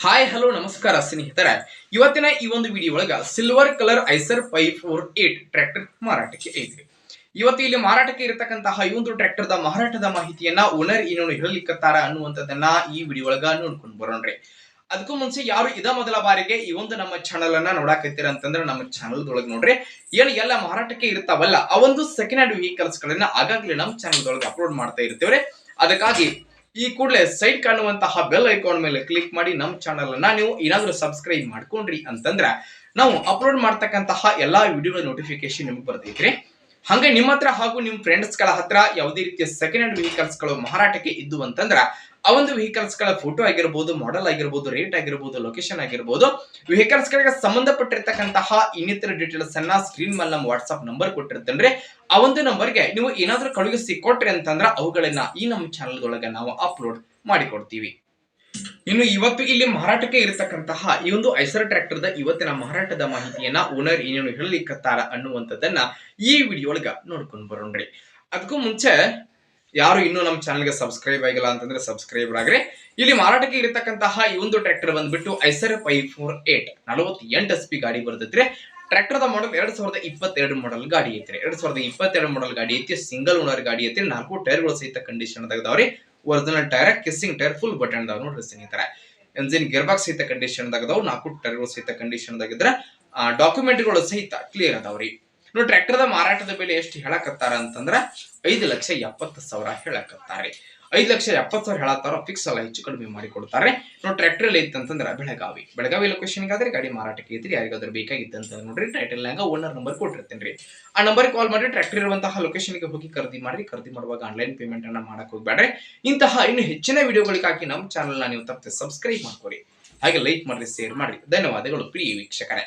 Hi hello ನಮಸ್ಕಾರ ಸ್ನೇಹಿತರೆ. ಇವತ್ತಿನ ಈ ಒಂದು ವಿಡಿಯೋ ಒಳಗ ಸಿಲ್ವರ್ ಕಲರ್ ಐಸರ್ 548 ಟ್ರ್ಯಾಕ್ಟರ್ ಮಾರಾಟಕ್ಕೆ ಐತ್ರಿ. ಇವತ್ತು ಇಲ್ಲಿ ಮಾರಾಟಕ್ಕೆ ಇರತಕ್ಕಂತಹ ಈ ಒಂದು ಟ್ರ್ಯಾಕ್ಟರ್ ದ ಮಾರಾಟದ ಮಾಹಿತಿಯನ್ನ ಓನರ್ ಏನೇನು ಹೇಳಲಿಕ್ಕತ್ತಾರ ಅನ್ನುವಂಥದ್ದನ್ನ ಈ ವಿಡಿಯೋ ಒಳಗ ನೋಡ್ಕೊಂಡು ಬರೋಣ್ರಿ. ಅದಕ್ಕೂ ಮುಂಚೆ ಯಾರು ಇದ ಮೊದಲ ಬಾರಿಗೆ ಈ ಒಂದು ನಮ್ಮ ಚಾನಲ್ ಅನ್ನ ನೋಡಾಕತ್ತೀರ ಅಂತಂದ್ರೆ ನಮ್ಮ ಚಾನಲ್ ದೊಳಗೆ ನೋಡ್ರಿ ಏನು ಎಲ್ಲ ಮಾರಾಟಕ್ಕೆ ಇರ್ತಾವಲ್ಲ ಆ ಒಂದು ಸೆಕೆಂಡ್ ಹ್ಯಾಂಡ್ ವೆಹಿಕಲ್ಸ್ ಗಳನ್ನ ಆಗಾಗ್ಲೇ ನಮ್ಮ ಚಾನಲ್ ದೊಳಗೆ ಅಪ್ಲೋಡ್ ಮಾಡ್ತಾ ಇರ್ತೇವ್ರಿ. ಅದಕ್ಕಾಗಿ ಈ ಕೂಡಲೇ ಸೈಡ್ ಕಾಣುವಂತಹ ಬೆಲ್ ಐಕಾನ್ ಮೇಲೆ ಕ್ಲಿಕ್ ಮಾಡಿ ನಮ್ಮ ಚಾನಲ್ ಅನ್ನ ನೀವು ಏನಾದ್ರೂ ಸಬ್ಸ್ಕ್ರೈಬ್ ಮಾಡ್ಕೊಂಡ್ರಿ ಅಂತಂದ್ರ ನಾವು ಅಪ್ಲೋಡ್ ಮಾಡ್ತಕ್ಕಂತಹ ಎಲ್ಲಾ ವಿಡಿಯೋಗಳ ನೋಟಿಫಿಕೇಶನ್ ನಿಮ್ಗೆ ಬರ್ತೈತ್ರಿ. ಹಂಗೆ ನಿಮ್ಮ ಹತ್ರ ಹಾಗೂ ನಿಮ್ ಫ್ರೆಂಡ್ಸ್ ಗಳ ಹತ್ರ ಯಾವುದೇ ರೀತಿಯ ಸೆಕೆಂಡ್ ಹ್ಯಾಂಡ್ ವೆಹಿಕಲ್ಸ್ ಗಳು ಮಾರಾಟಕ್ಕೆ ಇದ್ದು ಅಂತಂದ್ರ ಆ ಒಂದು ವೆಹಿಕಲ್ಸ್ ಗಳ ಫೋಟೋ ಆಗಿರ್ಬೋದು, ಮಾಡೆಲ್ ಆಗಿರ್ಬೋದು, ರೇಟ್ ಆಗಿರ್ಬೋದು, ಲೊಕೇಶನ್ ಆಗಿರ್ಬೋದು, ವೆಹಿಕಲ್ಸ್ ಗಳಿಗೆ ಸಂಬಂಧಪಟ್ಟಿರ್ತಕ್ಕಂತಹ ಇನ್ನಿತರ ಡೀಟೇಲ್ಸ್ ಅನ್ನ ಸ್ಕ್ರೀನ್ ಮೇಲೆ ನಮ್ಮ ವಾಟ್ಸ್ಆಪ್ ನಂಬರ್ ಕೊಟ್ಟಿರ್ತೇನ್ರಿ. ಆ ಒಂದು ನಂಬರ್ಗೆ ನೀವು ಏನಾದ್ರೂ ಕಳುಹಿಸಿ ಕೊಟ್ರಿ ಅಂತಂದ್ರ ಅವುಗಳನ್ನ ಈ ನಮ್ಮ ಚಾನಲ್ ಒಳಗೆ ನಾವು ಅಪ್ಲೋಡ್ ಮಾಡಿಕೊಡ್ತೀವಿ. ಇನ್ನು ಇವತ್ತು ಇಲ್ಲಿ ಮಾರಾಟಕ್ಕೆ ಇರತಕ್ಕಂತಹ ಈ ಒಂದು ಐಸರ್ ಟ್ರ್ಯಾಕ್ಟರ್ ದ ಇವತ್ತಿನ ಮಾರಾಟದ ಮಾಹಿತಿಯನ್ನ ಓನರ್ ಏನೇನು ಹೇಳಲಿಕ್ಕತ್ತಾರ ಅನ್ನುವಂಥದ್ದನ್ನ ಈ ವಿಡಿಯೋ ಒಳಗ ನೋಡ್ಕೊಂಡು ಬರೋಣ್ರಿ. ಅದಕ್ಕೂ ಮುಂಚೆ ಯಾರು ಇನ್ನೂ ನಮ್ಮ ಚಾನಲ್ಗೆ ಸಬ್ಸ್ಕ್ರೈಬ್ ಆಗಿಲ್ಲ ಅಂತಂದ್ರೆ ಸಬ್ಸ್ಕ್ರೈಬರ್ ಆಗ್ರಿ. ಇಲ್ಲಿ ಮಾರಾಟಕ್ಕೆ ಇರತಕ್ಕಂತಹ ಈ ಒಂದು ಟ್ರ್ಯಾಕ್ಟರ್ ಬಂದ್ಬಿಟ್ಟು ಐಸರ್ 548 48 SP ಗಾಡಿ ಬರ್ತೈತ್ರಿ. ಟ್ರ್ಯಾಕ್ಟರ್ ದ ಮಾಡೆಲ್ 2022 ಮಾಡೆಲ್ ಗಾಡಿ ಐತ್ರಿ. 2022 ಮಾಡೆಲ್ ಗಾಡಿ ಐತಿ. ಸಿಂಗಲ್ ಓನರ್ ಗಾಡಿ ಐತಿ. 4 ಟೈರ್ಗಳು ಸಹಿತ ಕಂಡೀಷನ್ ದಾಗದವ್ರಿ. Original tyre, kissing tyre, full button ದಾವ್ ನೋಡ್ರಿ ಸ್ನೇಹಿತರೆ. ಎಂಜಿನ್ ಗೇರ್ ಬಾಕ್ಸ್ ಸಹಿತ ಕಂಡೀಷನ್ ದಾಗದವ್. 4 ಟೈರ್ಗಳು ಸಹಿತ ಕಂಡೀಷನ್ ದಾಗಿದ್ರ ಡಾಕ್ಯುಮೆಂಟ್ಗಳು ಸಹಿತ ಕ್ಲಿಯರ್ ಅದಾವ್ರಿ. ನೋಡಿ ಟ್ರ್ಯಾಕ್ಟರ್ ದ ಮಾರಾಟದ ಬೆಲೆ ಎಷ್ಟು ಹೇಳಕತ್ತಾರ ಅಂತಂದ್ರ 5,70,000 ಹೇಳಕತ್ತಾರೆ. 5,70,000 ಹೇಳತ್ತಾರ. ಫಿಕ್ಸ್ ಅಲ್ಲ, ಹೆಚ್ಚು ಕಡಿಮೆ ಮಾಡಿ ಕೊಡ್ತಾರೆ. ನೋಡಿ ಟ್ರ್ಯಾಕ್ಟರ್ ಎಲ್ಲ ಇತ್ತಂತಂದ್ರ ಬೆಳಗಾವಿ ಲೊಕೇಶನ್ ಆದ್ರೆ ಗಾಡಿ ಮಾರಾಟಕ್ಕೆ ಐತ್ರಿ. ಯಾರಿಗಾದ್ರೂ ಬೇಕಾಗಿತ್ತಂತ ನೋಡ್ರಿ ಟೈಟಲ್ ನಾಗ ಓನರ್ ನಂಬರ್ ಕೊಟ್ಟಿರ್ತೇನ್ರಿ. ಆ ನಂಬರ್ ಕಾಲ್ ಮಾಡಿ ಟ್ರ್ಯಾಕ್ಟರ್ ಇರುವಂತಹ ಲೊಕೇಶನ್ ಗೆ ಹೋಗಿ ಖರೀದಿ ಮಾಡ್ರಿ. ಖರೀದಿ ಮಾಡುವಾಗ ಆನ್ಲೈನ್ ಪೇಮೆಂಟ್ ಅನ್ನ ಮಾಡಕ್ ಹೋಗ್ಬೇಡ್ರಿ. ಇಂತಹ ಇನ್ನು ಹೆಚ್ಚಿನ ವಿಡಿಯೋಗಳಿಗಾಗಿ ನಮ್ಮ ಚಾನಲ್ ನ ನೀವು ತಪ್ಪದೆ ಸಬ್ಸ್ಕ್ರೈಬ್ ಮಾಡ್ಕೊರಿ. ಹಾಗೆ ಲೈಕ್ ಮಾಡ್ರಿ, ಶೇರ್ ಮಾಡ್ರಿ. ಧನ್ಯವಾದಗಳು ಪ್ರಿಯ ವೀಕ್ಷಕರೇ.